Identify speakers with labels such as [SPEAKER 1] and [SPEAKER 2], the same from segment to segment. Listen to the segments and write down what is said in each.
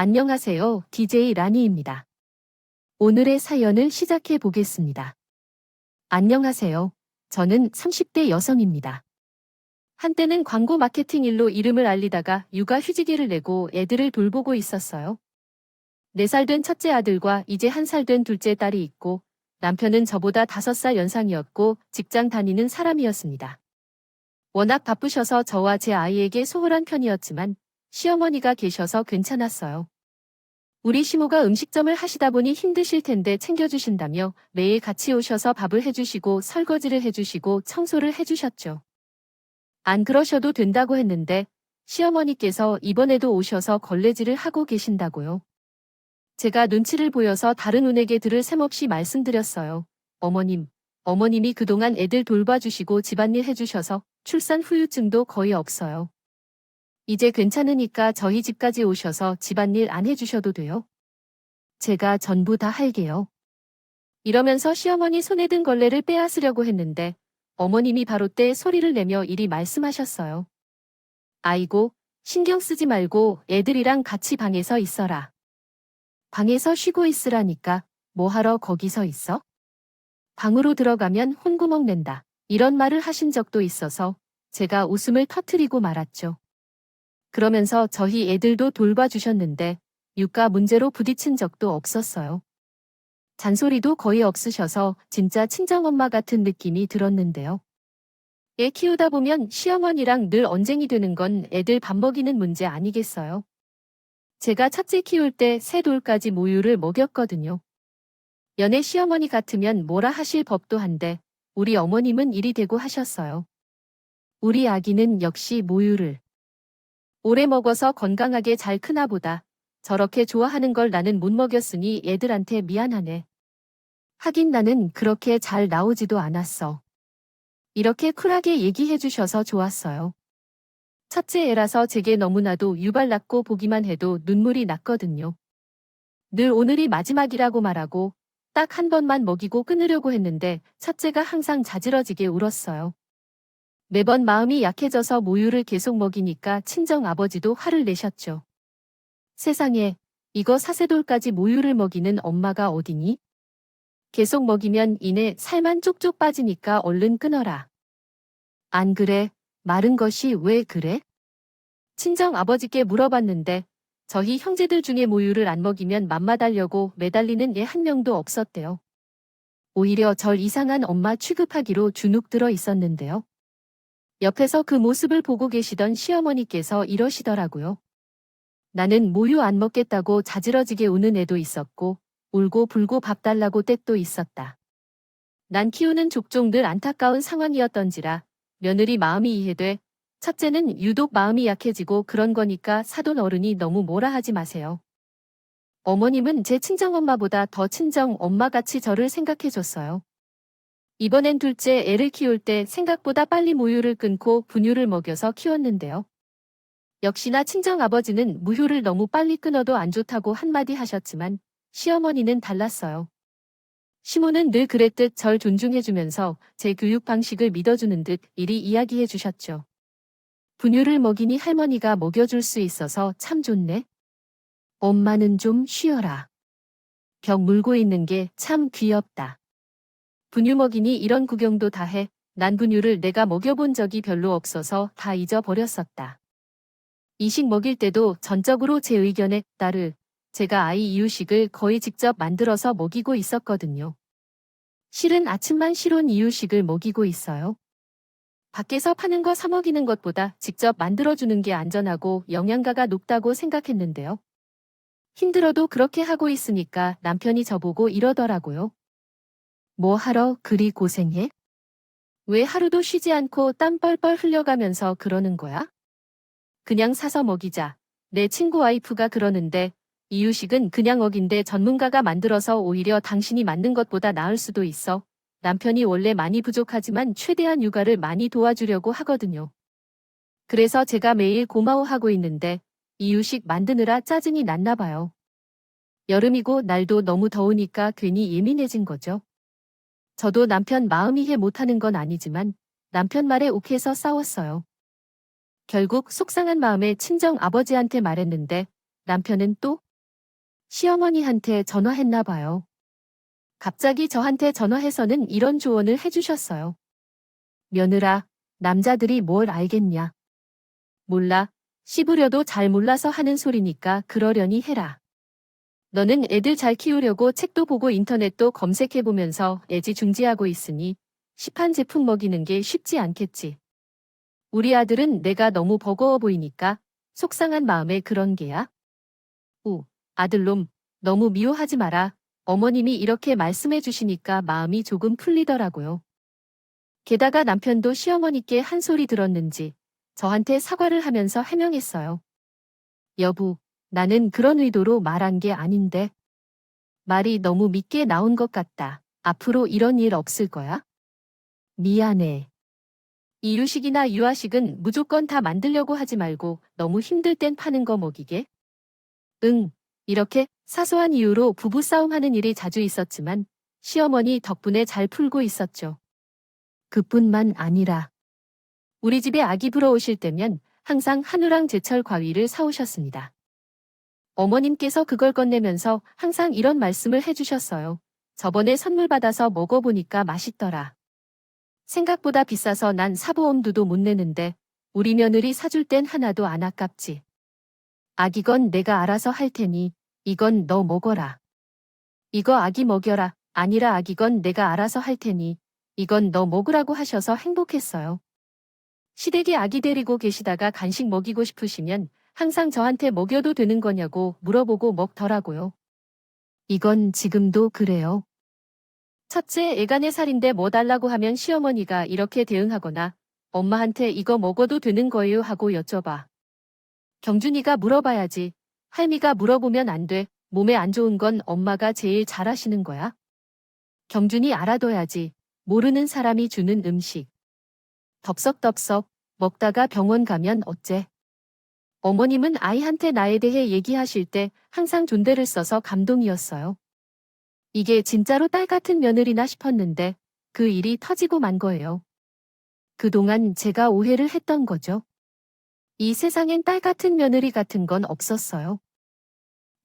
[SPEAKER 1] 안녕하세요. DJ 라니입니다. 오늘의 사연을 시작해 보겠습니다. 안녕하세요. 저는 30대 여성입니다. 한때는 광고 마케팅 일로 이름을 알리다가 육아 휴직일을 내고 애들을 돌보고 있었어요. 4살 된 첫째 아들과 이제 1살 된 둘째 딸이 있고 남편은 저보다 5살 연상이었고 직장 다니는 사람이었습니다. 워낙 바쁘셔서 저와 제 아이에게 소홀한 편이었지만 시어머니가 계셔서 괜찮았어요. 우리 시모가 음식점을 하시다 보니 힘드실 텐데 챙겨주신다며 매일 같이 오셔서 밥을 해주시고 설거지를 해주시고 청소를 해주셨죠. 안 그러셔도 된다고 했는데 시어머니께서 이번에도 오셔서 걸레질을 하고 계신다고요. 제가 눈치를 보여서 다른 운에게 들을 셈없이 말씀드렸어요. 어머님이 그동안 애들 돌봐주시고 집안일 해주셔서 출산 후유증도 거의 없어요. 이제 괜찮으니까 저희 집까지 오셔서 집안일 안 해주셔도 돼요. 제가 전부 다 할게요. 이러면서 시어머니 손에 든 걸레를 빼앗으려고 했는데 어머님이 바로 때 소리를 내며 이리 말씀하셨어요. 아이고, 신경 쓰지 말고 애들이랑 같이 방에서 있어라. 방에서 쉬고 있으라니까 뭐하러 거기서 있어? 방으로 들어가면 혼구멍 낸다. 이런 말을 하신 적도 있어서 제가 웃음을 터뜨리고 말았죠. 그러면서 저희 애들도 돌봐주셨는데 육아 문제로 부딪힌 적도 없었어요. 잔소리도 거의 없으셔서 진짜 친정엄마 같은 느낌이 들었는데요. 애 키우다 보면 시어머니랑 늘 언쟁이 되는 건 애들 밥 먹이는 문제 아니겠어요? 제가 첫째 키울 때 새 돌까지 모유를 먹였거든요. 연애 시어머니 같으면 뭐라 하실 법도 한데 우리 어머님은 이리 대고 하셨어요. 우리 아기는 역시 모유를 오래 먹어서 건강하게 잘 크나 보다. 저렇게 좋아하는 걸 나는 못 먹였으니 애들한테 미안하네. 하긴 나는 그렇게 잘 나오지도 않았어. 이렇게 쿨하게 얘기해 주셔서 좋았어요. 첫째 애라서 제게 너무나도 유발났고 보기만 해도 눈물이 났거든요. 늘 오늘이 마지막이라고 말하고 딱 한 번만 먹이고 끊으려고 했는데 첫째가 항상 자지러지게 울었어요. 매번 마음이 약해져서 모유를 계속 먹이니까 친정 아버지도 화를 내셨죠. 세상에, 이거 사세돌까지 모유를 먹이는 엄마가 어디니? 계속 먹이면 이내 살만 쪽쪽 빠지니까 얼른 끊어라. 안 그래? 마른 것이 왜 그래? 친정 아버지께 물어봤는데 저희 형제들 중에 모유를 안 먹이면 맘마달려고 매달리는 애 한 명도 없었대요. 오히려 절 이상한 엄마 취급하기로 주눅 들어 있었는데요. 옆에서 그 모습을 보고 계시던 시어머니께서 이러시더라고요. 나는 모유 안 먹겠다고 자지러지게 우는 애도 있었고 울고 불고 밥 달라고 떼도 있었다. 난 키우는 족종들 안타까운 상황이었던지라 며느리 마음이 이해돼 첫째는 유독 마음이 약해지고 그런 거니까 사돈 어른이 너무 뭐라 하지 마세요. 어머님은 제 친정엄마보다 더 친정엄마같이 저를 생각해줬어요. 이번엔 둘째 애를 키울 때 생각보다 빨리 모유를 끊고 분유를 먹여서 키웠는데요. 역시나 친정아버지는 무효를 너무 빨리 끊어도 안 좋다고 한마디 하셨지만 시어머니는 달랐어요. 시모는 늘 그랬듯 절 존중해주면서 제 교육 방식을 믿어주는 듯 이리 이야기해 주셨죠. 분유를 먹이니 할머니가 먹여줄 수 있어서 참 좋네. 엄마는 좀 쉬어라. 벽 물고 있는 게 참 귀엽다. 분유 먹이니 이런 구경도 다 해. 난 분유를 내가 먹여본 적이 별로 없어서 다 잊어버렸었다. 이식 먹일 때도 전적으로 제 의견에 따르 제가 아이 이유식을 거의 직접 만들어서 먹이고 있었거든요. 실은 아침만 실온 이유식을 먹이고 있어요. 밖에서 파는 거 사 먹이는 것보다 직접 만들어주는 게 안전하고 영양가가 높다고 생각했는데요. 힘들어도 그렇게 하고 있으니까 남편이 저보고 이러더라고요. 뭐 하러 그리 고생해? 왜 하루도 쉬지 않고 땀 뻘뻘 흘려가면서 그러는 거야? 그냥 사서 먹이자. 내 친구 와이프가 그러는데 이유식은 그냥 어긴데 전문가가 만들어서 오히려 당신이 만든 것보다 나을 수도 있어. 남편이 원래 많이 부족하지만 최대한 육아를 많이 도와주려고 하거든요. 그래서 제가 매일 고마워하고 있는데 이유식 만드느라 짜증이 났나 봐요. 여름이고 날도 너무 더우니까 괜히 예민해진 거죠. 저도 남편 마음 이해 못하는 건 아니지만 남편 말에 욱해서 싸웠어요. 결국 속상한 마음에 친정 아버지한테 말했는데 남편은 또 시어머니한테 전화했나 봐요. 갑자기 저한테 전화해서는 이런 조언을 해주셨어요. 며느라, 남자들이 뭘 알겠냐. 몰라. 씹으려도 잘 몰라서 하는 소리니까 그러려니 해라. 너는 애들 잘 키우려고 책도 보고 인터넷도 검색해보면서 애지중지하고 있으니 시판 제품 먹이는 게 쉽지 않겠지. 우리 아들은 내가 너무 버거워 보이니까 속상한 마음에 그런 게야. 우, 아들놈, 너무 미워하지 마라. 어머님이 이렇게 말씀해 주시니까 마음이 조금 풀리더라고요. 게다가 남편도 시어머니께 한 소리 들었는지 저한테 사과를 하면서 해명했어요. 여보, 나는 그런 의도로 말한 게 아닌데. 말이 너무 밉게 나온 것 같다. 앞으로 이런 일 없을 거야? 미안해. 이유식이나 유아식은 무조건 다 만들려고 하지 말고 너무 힘들 땐 파는 거 먹이게. 응, 이렇게 사소한 이유로 부부싸움하는 일이 자주 있었지만 시어머니 덕분에 잘 풀고 있었죠. 그뿐만 아니라 우리 집에 아기 불어오실 때면 항상 한우랑 제철 과위를 사오셨습니다. 어머님께서 그걸 건네면서 항상 이런 말씀을 해주셨어요. 저번에 선물 받아서 먹어보니까 맛있더라. 생각보다 비싸서 난 사보험료도 못 내는데 우리 며느리 사줄 땐 하나도 안 아깝지. 아기건 내가 알아서 할 테니 이건 너 먹어라. 이거 아기 먹여라. 아니라 아기건 내가 알아서 할 테니 이건 너 먹으라고 하셔서 행복했어요. 시댁에 아기 데리고 계시다가 간식 먹이고 싶으시면 항상 저한테 먹여도 되는 거냐고 물어보고 먹더라고요. 이건 지금도 그래요. 첫째, 애가 4살인데 뭐 달라고 하면 시어머니가 이렇게 대응하거나 엄마한테 이거 먹어도 되는 거예요 하고 여쭤봐. 경준이가 물어봐야지. 할미가 물어보면 안 돼. 몸에 안 좋은 건 엄마가 제일 잘하시는 거야. 경준이 알아둬야지. 모르는 사람이 주는 음식. 덥석덥석 먹다가 병원 가면 어째. 어머님은 아이한테 나에 대해 얘기하실 때 항상 존대를 써서 감동이었어요. 이게 진짜로 딸 같은 며느리나 싶었는데 그 일이 터지고 만 거예요. 그동안 제가 오해를 했던 거죠. 이 세상엔 딸 같은 며느리 같은 건 없었어요.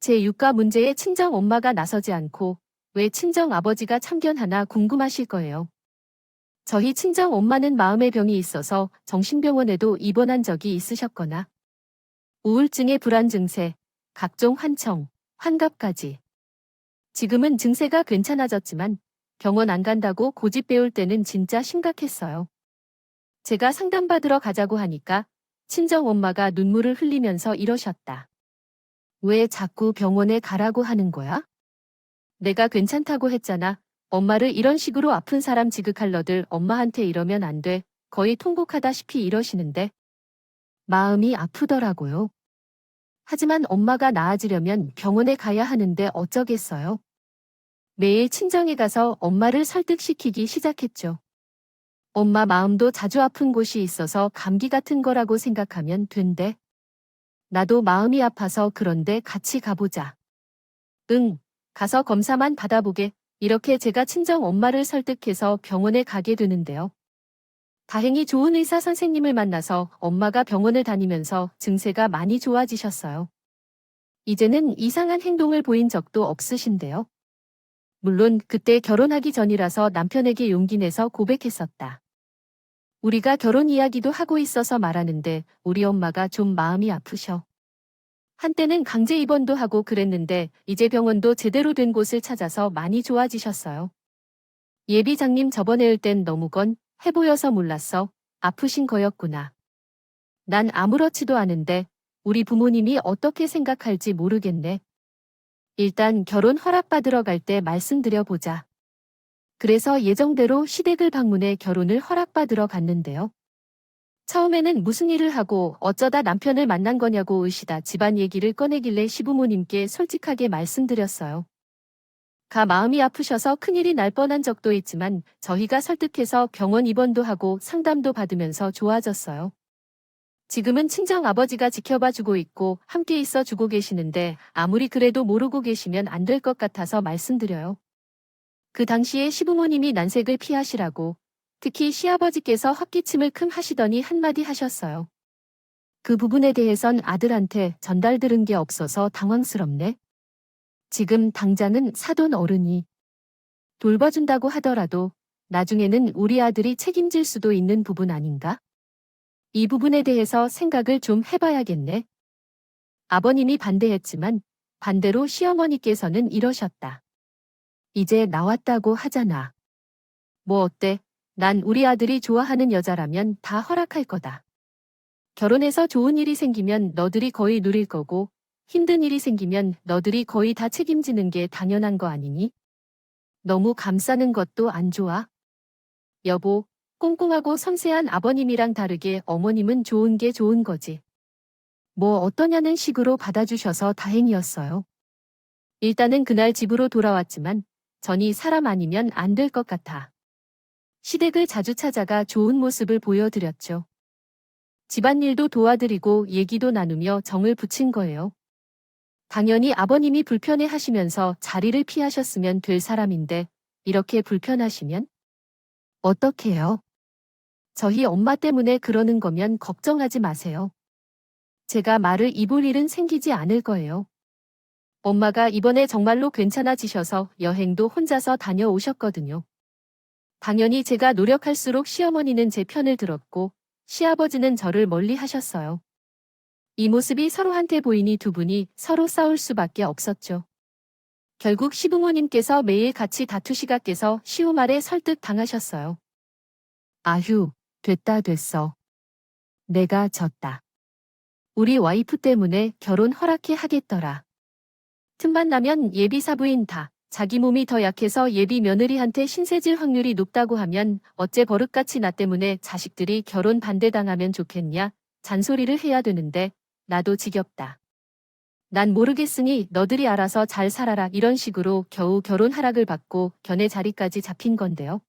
[SPEAKER 1] 제 육아 문제에 친정 엄마가 나서지 않고 왜 친정 아버지가 참견하나 궁금하실 거예요. 저희 친정 엄마는 마음의 병이 있어서 정신병원에도 입원한 적이 있으셨거나 우울증의 불안 증세, 각종 환청, 환갑까지. 지금은 증세가 괜찮아졌지만 병원 안 간다고 고집 배울 때는 진짜 심각했어요. 제가 상담받으러 가자고 하니까 친정 엄마가 눈물을 흘리면서 이러셨다. 왜 자꾸 병원에 가라고 하는 거야? 내가 괜찮다고 했잖아. 엄마를 이런 식으로 아픈 사람 지극할 너들 엄마한테 이러면 안 돼. 거의 통곡하다시피 이러시는데 마음이 아프더라고요. 하지만 엄마가 나아지려면 병원에 가야 하는데 어쩌겠어요. 매일 친정에 가서 엄마를 설득시키기 시작했죠. 엄마 마음도 자주 아픈 곳이 있어서 감기 같은 거라고 생각하면 된대. 나도 마음이 아파서 그런데 같이 가보자. 응, 가서 검사만 받아보게. 이렇게 제가 친정 엄마를 설득해서 병원에 가게 되는데요. 다행히 좋은 의사 선생님을 만나서 엄마가 병원을 다니면서 증세가 많이 좋아지셨어요. 이제는 이상한 행동을 보인 적도 없으신데요. 물론 그때 결혼하기 전이라서 남편에게 용기 내서 고백했었다. 우리가 결혼 이야기도 하고 있어서 말하는데 우리 엄마가 좀 마음이 아프셔. 한때는 강제 입원도 하고 그랬는데 이제 병원도 제대로 된 곳을 찾아서 많이 좋아지셨어요. 예비장님 저번에 올 땐 너무 해 보여서 몰랐어. 아프신 거였구나. 난 아무렇지도 않은데 우리 부모님이 어떻게 생각할지 모르겠네. 일단 결혼 허락받으러 갈 때 말씀드려보자. 그래서 예정대로 시댁을 방문해 결혼을 허락받으러 갔는데요. 처음에는 무슨 일을 하고 어쩌다 남편을 만난 거냐고 으시다 집안 얘기를 꺼내길래 시부모님께 솔직하게 말씀드렸어요. 마음이 아프셔서 큰일이 날 뻔한 적도 있지만 저희가 설득해서 병원 입원도 하고 상담도 받으면서 좋아졌어요. 지금은 친정 아버지가 지켜봐주고 있고 함께 있어 주고 계시는데 아무리 그래도 모르고 계시면 안 될 것 같아서 말씀드려요. 그 당시에 시부모님이 난색을 피하시라고 특히 시아버지께서 헛기침을 큼 하시더니 한마디 하셨어요. 그 부분에 대해선 아들한테 전달 들은 게 없어서 당황스럽네. 지금 당장은 사돈 어른이 돌봐준다고 하더라도 나중에는 우리 아들이 책임질 수도 있는 부분 아닌가? 이 부분에 대해서 생각을 좀 해봐야겠네. 아버님이 반대했지만 반대로 시어머니께서는 이러셨다. 이제 나왔다고 하잖아. 뭐 어때? 난 우리 아들이 좋아하는 여자라면 다 허락할 거다. 결혼해서 좋은 일이 생기면 너들이 거의 누릴 거고 힘든 일이 생기면 너들이 거의 다 책임지는 게 당연한 거 아니니? 너무 감싸는 것도 안 좋아. 여보, 꼼꼼하고 섬세한 아버님이랑 다르게 어머님은 좋은 게 좋은 거지. 뭐 어떠냐는 식으로 받아주셔서 다행이었어요. 일단은 그날 집으로 돌아왔지만 전이 사람 아니면 안 될 것 같아. 시댁을 자주 찾아가 좋은 모습을 보여드렸죠. 집안일도 도와드리고 얘기도 나누며 정을 붙인 거예요. 당연히 아버님이 불편해 하시면서 자리를 피하셨으면 될 사람인데 이렇게 불편하시면 어떡해요? 저희 엄마 때문에 그러는 거면 걱정하지 마세요. 제가 말을 입을 일은 생기지 않을 거예요. 엄마가 이번에 정말로 괜찮아지셔서 여행도 혼자서 다녀오셨거든요. 당연히 제가 노력할수록 시어머니는 제 편을 들었고 시아버지는 저를 멀리 하셨어요. 이 모습이 서로한테 보이니 두 분이 서로 싸울 수밖에 없었죠. 결국 시부모님께서 매일 같이 다투시가께서 시우 말에 설득 당하셨어요. 아휴, 됐어. 내가 졌다. 우리 와이프 때문에 결혼 허락해 하겠더라. 틈만 나면 예비 사부인 다 자기 몸이 더 약해서 예비 며느리한테 신세질 확률이 높다고 하면 어째 버릇같이 나 때문에 자식들이 결혼 반대당하면 좋겠냐 잔소리를 해야 되는데 나도 지겹다. 난 모르겠으니 너들이 알아서 잘 살아라 이런 식으로 겨우 결혼 허락을 받고 견해 자리까지 잡힌 건데요.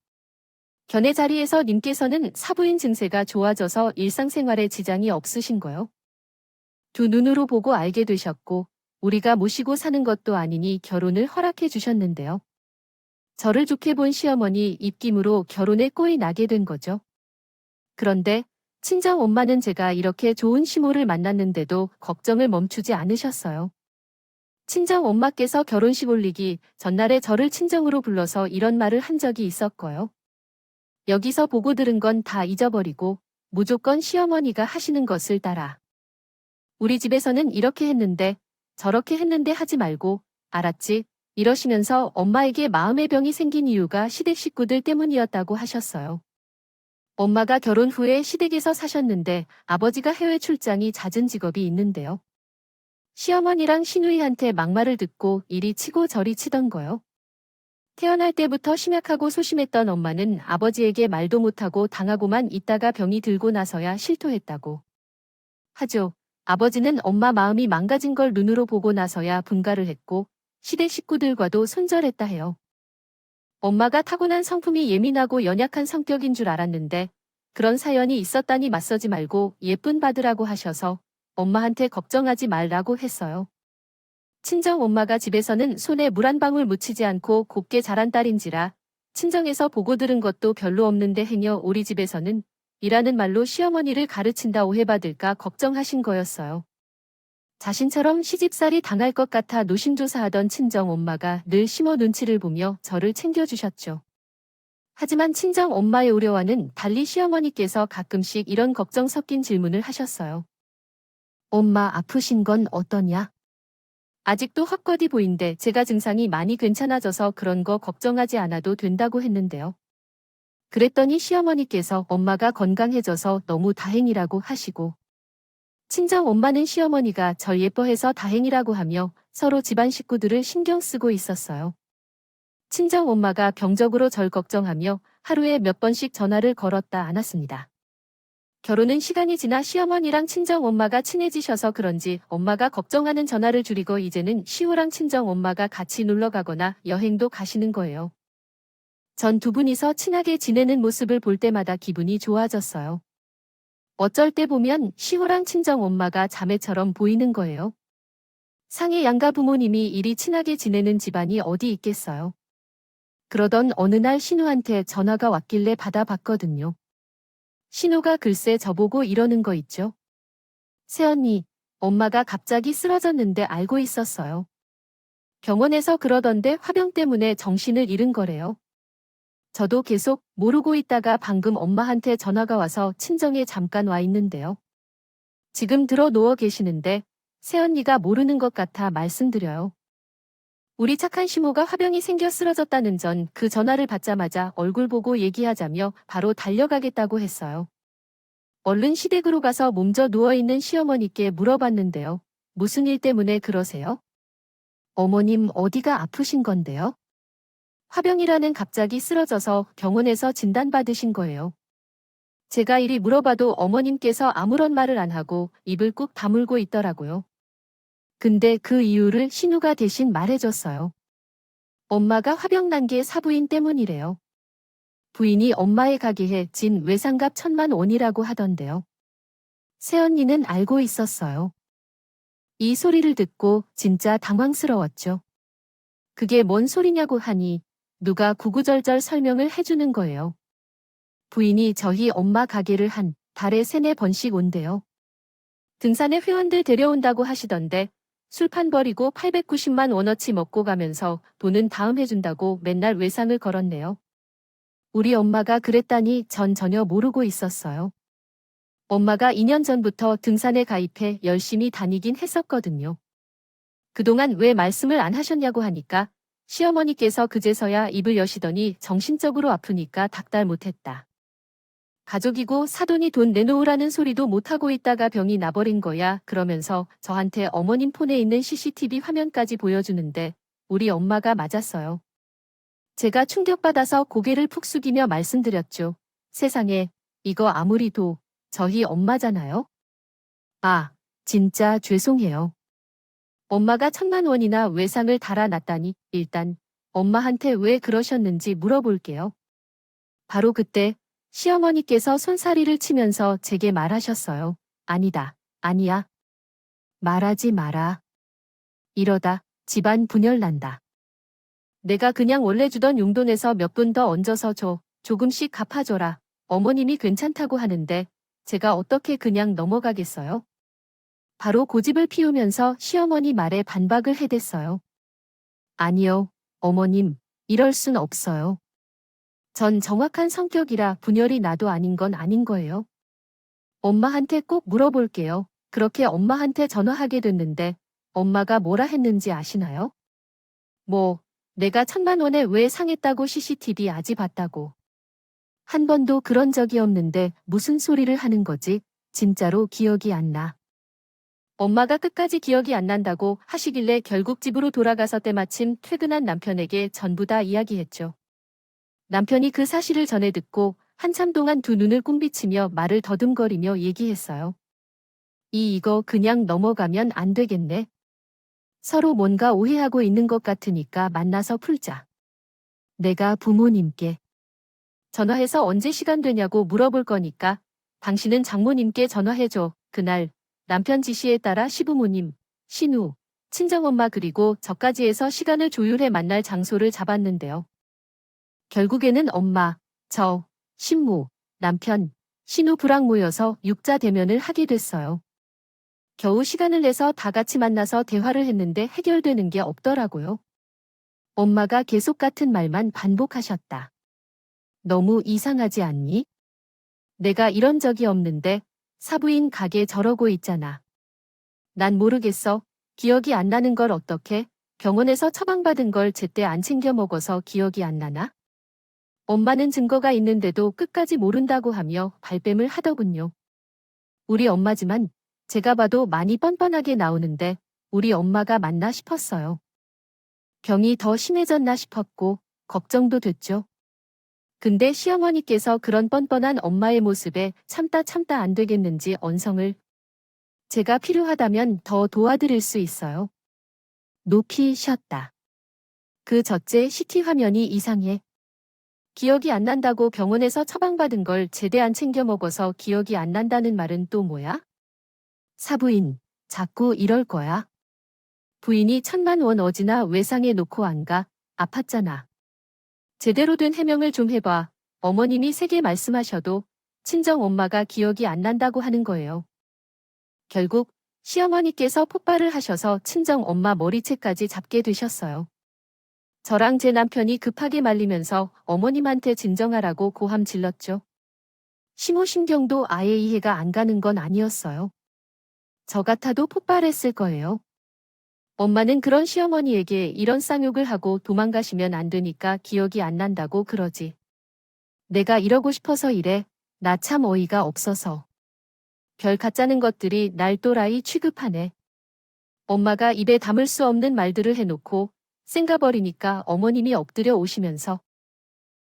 [SPEAKER 1] 견해 자리에서 님께서는 사부인 증세가 좋아져서 일상생활에 지장이 없으신 거요. 두 눈으로 보고 알게 되셨고 우리가 모시고 사는 것도 아니니 결혼을 허락해 주셨는데요. 저를 좋게 본 시어머니 입김으로 결혼에 꼴이 나게 된 거죠. 그런데 친정 엄마는 제가 이렇게 좋은 시모를 만났는데도 걱정을 멈추지 않으셨어요. 친정 엄마께서 결혼식 올리기 전날에 저를 친정으로 불러서 이런 말을 한 적이 있었고요. 여기서 보고 들은 건 다 잊어버리고 무조건 시어머니가 하시는 것을 따라. 우리 집에서는 이렇게 했는데 저렇게 했는데 하지 말고 알았지? 이러시면서 엄마에게 마음의 병이 생긴 이유가 시댁 식구들 때문이었다고 하셨어요. 엄마가 결혼 후에 시댁에서 사셨는데 아버지가 해외 출장이 잦은 직업이 있는데요. 시어머니랑 시누이한테 막말을 듣고 이리 치고 저리 치던 거요. 태어날 때부터 심약하고 소심했던 엄마는 아버지에게 말도 못하고 당하고만 있다가 병이 들고 나서야 실토했다고 하죠. 아버지는 엄마 마음이 망가진 걸 눈으로 보고 나서야 분가를 했고 시댁 식구들과도 손절했다 해요. 엄마가 타고난 성품이 예민하고 연약한 성격인 줄 알았는데 그런 사연이 있었다니 맞서지 말고 예쁜 받으라고 하셔서 엄마한테 걱정하지 말라고 했어요. 친정 엄마가 집에서는 손에 물 한 방울 묻히지 않고 곱게 자란 딸인지라 친정에서 보고 들은 것도 별로 없는데 행여 우리 집에서는 이라는 말로 시어머니를 가르친다 오해받을까 걱정하신 거였어요. 자신처럼 시집살이 당할 것 같아 노심조사하던 친정 엄마가 늘 시모 눈치를 보며 저를 챙겨주셨죠. 하지만 친정 엄마의 우려와는 달리 시어머니께서 가끔씩 이런 걱정 섞인 질문을 하셨어요. 엄마 아프신 건 어떠냐? 아직도 헛거디 보인데 제가 증상이 많이 괜찮아져서 그런 거 걱정하지 않아도 된다고 했는데요. 그랬더니 시어머니께서 엄마가 건강해져서 너무 다행이라고 하시고 친정 엄마는 시어머니가 절 예뻐해서 다행이라고 하며 서로 집안 식구들을 신경 쓰고 있었어요. 친정 엄마가 병적으로 절 걱정하며 하루에 몇 번씩 전화를 걸었다 안았습니다. 결혼은 시간이 지나 시어머니랑 친정 엄마가 친해지셔서 그런지 엄마가 걱정하는 전화를 줄이고 이제는 시우랑 친정 엄마가 같이 놀러 가거나 여행도 가시는 거예요. 전 두 분이서 친하게 지내는 모습을 볼 때마다 기분이 좋아졌어요. 어쩔 때 보면 시우랑 친정 엄마가 자매처럼 보이는 거예요. 상해 양가 부모님이 이리 친하게 지내는 집안이 어디 있겠어요. 그러던 어느 날 신우한테 전화가 왔길래 받아봤거든요. 신우가 글쎄 저보고 이러는 거 있죠. 새언니, 엄마가 갑자기 쓰러졌는데 알고 있었어요. 병원에서 그러던데 화병 때문에 정신을 잃은 거래요. 저도 계속 모르고 있다가 방금 엄마한테 전화가 와서 친정에 잠깐 와 있는데요. 지금 들어 누워 계시는데 새언니가 모르는 것 같아 말씀드려요. 우리 착한 시모가 화병이 생겨 쓰러졌다는 전 그 전화를 받자마자 얼굴 보고 얘기하자며 바로 달려가겠다고 했어요. 얼른 시댁으로 가서 몸져 누워있는 시어머니께 물어봤는데요. 무슨 일 때문에 그러세요? 어머님 어디가 아프신 건데요? 화병이라는 갑자기 쓰러져서 병원에서 진단받으신 거예요. 제가 이리 물어봐도 어머님께서 아무런 말을 안 하고 입을 꾹 다물고 있더라고요. 근데 그 이유를 신우가 대신 말해줬어요. 엄마가 화병 난 게 사부인 때문이래요. 부인이 엄마의 가게에 진 외상값 1,000만 원이라고 하던데요. 새언니는 알고 있었어요. 이 소리를 듣고 진짜 당황스러웠죠. 그게 뭔 소리냐고 하니 누가 구구절절 설명을 해주는 거예요. 부인이 저희 엄마 가게를 한 달에 3-4번씩 온대요. 등산에 회원들 데려온다고 하시던데 술판 버리고 890만 원어치 먹고 가면서 돈은 다음 해준다고 맨날 외상을 걸었네요. 우리 엄마가 그랬다니 전 전혀 모르고 있었어요. 엄마가 2년 전부터 등산에 가입해 열심히 다니긴 했었거든요. 그동안 왜 말씀을 안 하셨냐고 하니까 시어머니께서 그제서야 입을 여시더니 정신적으로 아프니까 닥달 못했다. 가족이고 사돈이 돈 내놓으라는 소리도 못하고 있다가 병이 나버린 거야 그러면서 저한테 어머님 폰에 있는 CCTV 화면까지 보여주는데 우리 엄마가 맞았어요. 제가 충격받아서 고개를 푹 숙이며 말씀드렸죠. 세상에, 이거 아무리도 저희 엄마잖아요. 아, 진짜 죄송해요. 엄마가 1,000만 원이나 외상을 달아놨다니 일단 엄마한테 왜 그러셨는지 물어볼게요. 바로 그때 시어머니께서 손사리를 치면서 제게 말하셨어요. 아니다, 아니야. 말하지 마라. 이러다 집안 분열 난다. 내가 그냥 원래 주던 용돈에서 몇 푼 더 얹어서 줘. 조금씩 갚아줘라. 어머님이 괜찮다고 하는데 제가 어떻게 그냥 넘어가겠어요? 바로 고집을 피우면서 시어머니 말에 반박을 해댔어요. 아니요, 어머님, 이럴 순 없어요. 전 정확한 성격이라 분열이 나도 아닌 건 아닌 거예요. 엄마한테 꼭 물어볼게요. 그렇게 엄마한테 전화하게 됐는데 엄마가 뭐라 했는지 아시나요? 뭐, 내가 1,000만 원에 왜 상했다고 CCTV 아지 봤다고. 한 번도 그런 적이 없는데 무슨 소리를 하는 거지? 진짜로 기억이 안 나. 엄마가 끝까지 기억이 안 난다고 하시길래 결국 집으로 돌아가서 때마침 퇴근한 남편에게 전부 다 이야기했죠. 남편이 그 사실을 전해 듣고 한참 동안 두 눈을 꿍비치며 말을 더듬거리며 얘기했어요. 이거 그냥 넘어가면 안 되겠네. 서로 뭔가 오해하고 있는 것 같으니까 만나서 풀자. 내가 부모님께 전화해서 언제 시간 되냐고 물어볼 거니까 당신은 장모님께 전화해줘. 그날 남편 지시에 따라 시부모님, 신우, 친정엄마 그리고 저까지 해서 시간을 조율해 만날 장소를 잡았는데요. 결국에는 엄마, 저, 신무, 남편, 신우 부랑 모여서 6자 대면을 하게 됐어요. 겨우 시간을 내서 다 같이 만나서 대화를 했는데 해결되는 게 없더라고요. 엄마가 계속 같은 말만 반복하셨다. 너무 이상하지 않니? 내가 이런 적이 없는데 사부인 가게 저러고 있잖아. 난 모르겠어. 기억이 안 나는 걸 어떻게? 병원에서 처방받은 걸 제때 안 챙겨 먹어서 기억이 안 나나? 엄마는 증거가 있는데도 끝까지 모른다고 하며 발뺌을 하더군요. 우리 엄마지만 제가 봐도 많이 뻔뻔하게 나오는데 우리 엄마가 맞나 싶었어요. 병이 더 심해졌나 싶었고 걱정도 됐죠. 근데 시어머니께서 그런 뻔뻔한 엄마의 모습에 참다 안 되겠는지 언성을 제가 필요하다면 더 도와드릴 수 있어요. 높이 쉬었다. 그 첫째 CT 화면이 이상해. 기억이 안 난다고 병원에서 처방받은 걸 제대 안 챙겨 먹어서 기억이 안 난다는 말은 또 뭐야? 사부인, 자꾸 이럴 거야. 부인이 1,000만 원 어지나 외상에 놓고 안 가. 아팠잖아. 제대로 된 해명을 좀 해봐. 어머님이 세게 말씀하셔도 친정 엄마가 기억이 안 난다고 하는 거예요. 결국 시어머니께서 폭발을 하셔서 친정 엄마 머리채까지 잡게 되셨어요. 저랑 제 남편이 급하게 말리면서 어머님한테 진정하라고 고함 질렀죠. 심호신경도 아예 이해가 안 가는 건 아니었어요. 저 같아도 폭발했을 거예요. 엄마는 그런 시어머니에게 이런 쌍욕을 하고 도망가시면 안 되니까 기억이 안 난다고 그러지. 내가 이러고 싶어서 이래. 나 참 어이가 없어서. 별 가짜는 것들이 날 또라이 취급하네. 엄마가 입에 담을 수 없는 말들을 해놓고 쌩가버리니까 어머님이 엎드려 오시면서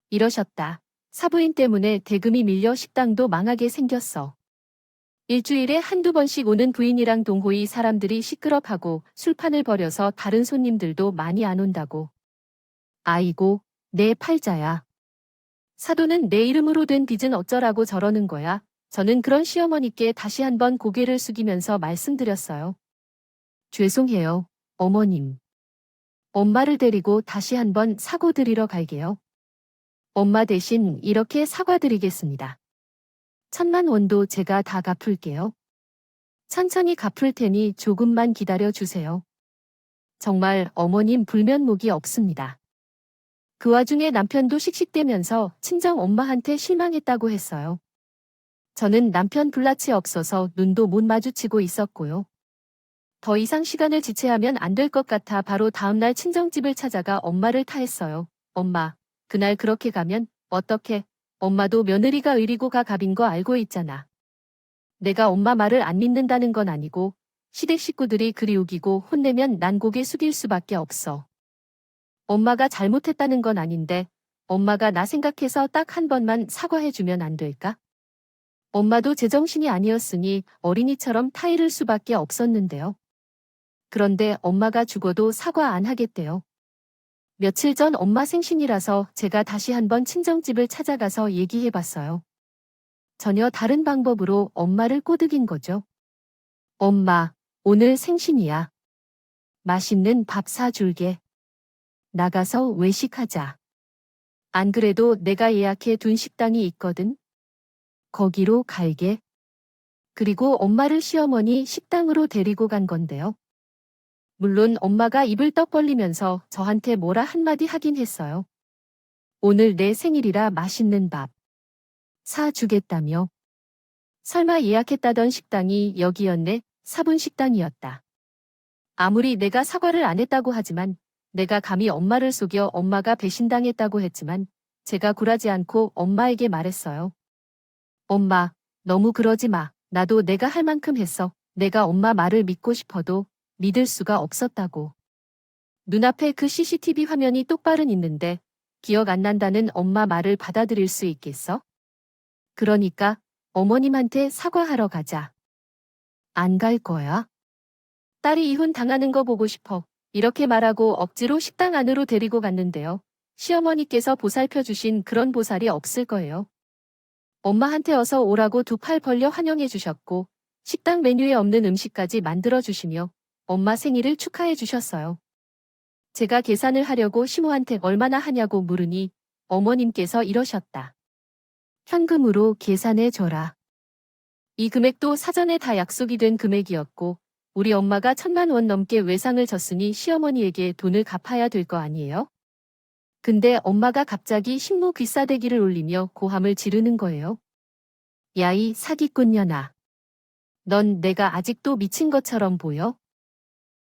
[SPEAKER 1] 이러셨다. 사부인 때문에 대금이 밀려 식당도 망하게 생겼어. 일주일에 한두 번씩 오는 부인이랑 동호회 사람들이 시끄럽하고 술판을 벌여서 다른 손님들도 많이 안 온다고. 아이고, 내 팔자야. 사돈은 내 이름으로 된 빚은 어쩌라고 저러는 거야. 저는 그런 시어머니께 다시 한번 고개를 숙이면서 말씀드렸어요. 죄송해요, 어머님. 엄마를 데리고 다시 한번 사고드리러 갈게요. 엄마 대신 이렇게 사과드리겠습니다. 1,000만 원도 제가 다 갚을게요. 천천히 갚을 테니 조금만 기다려 주세요. 정말 어머님 불면목이 없습니다. 그 와중에 남편도 씩씩대면서 친정 엄마한테 실망했다고 했어요. 저는 남편 불낯이 없어서 눈도 못 마주치고 있었고요. 더 이상 시간을 지체하면 안 될 것 같아 바로 다음날 친정집을 찾아가 엄마를 타했어요. 엄마, 그날 그렇게 가면 어떡해? 엄마도 며느리가 의리고 가 갑인 거 알고 있잖아. 내가 엄마 말을 안 믿는다는 건 아니고 시댁 식구들이 그리 우기고 혼내면 난 고개 숙일 수밖에 없어. 엄마가 잘못했다는 건 아닌데 엄마가 나 생각해서 딱 한 번만 사과해주면 안 될까? 엄마도 제정신이 아니었으니 어린이처럼 타이를 수밖에 없었는데요. 그런데 엄마가 죽어도 사과 안 하겠대요. 며칠 전 엄마 생신이라서 제가 다시 한번 친정집을 찾아가서 얘기해봤어요. 전혀 다른 방법으로 엄마를 꼬드긴 거죠. 엄마, 오늘 생신이야. 맛있는 밥 사줄게. 나가서 외식하자. 안 그래도 내가 예약해 둔 식당이 있거든. 거기로 갈게. 그리고 엄마를 시어머니 식당으로 데리고 간 건데요. 물론 엄마가 입을 떡 벌리면서 저한테 뭐라 한마디 하긴 했어요. 오늘 내 생일이라 맛있는 밥 사주겠다며. 설마 예약했다던 식당이 여기였네. 사분 식당이었다. 아무리 내가 사과를 안 했다고 하지만 내가 감히 엄마를 속여 엄마가 배신당했다고 했지만 제가 굴하지 않고 엄마에게 말했어요. 엄마, 너무 그러지 마. 나도 내가 할 만큼 했어. 내가 엄마 말을 믿고 싶어도 믿을 수가 없었다고. 눈앞에 그 CCTV 화면이 똑바른 있는데 기억 안 난다는 엄마 말을 받아들일 수 있겠어? 그러니까 어머님한테 사과하러 가자. 안 갈 거야? 딸이 이혼 당하는 거 보고 싶어. 이렇게 말하고 억지로 식당 안으로 데리고 갔는데요. 시어머니께서 보살펴 주신 그런 보살이 없을 거예요. 엄마한테 어서 오라고 두 팔 벌려 환영해 주셨고 식당 메뉴에 없는 음식까지 만들어 주시며 엄마 생일을 축하해 주셨어요. 제가 계산을 하려고 시모한테 얼마나 하냐고 물으니 어머님께서 이러셨다. 현금으로 계산해 줘라. 이 금액도 사전에 다 약속이 된 금액이었고 우리 엄마가 1,000만 원 넘게 외상을 졌으니 시어머니에게 돈을 갚아야 될 거 아니에요? 근데 엄마가 갑자기 식모 귀싸대기를 올리며 고함을 지르는 거예요. 야, 이 사기꾼년아. 넌 내가 아직도 미친 것처럼 보여?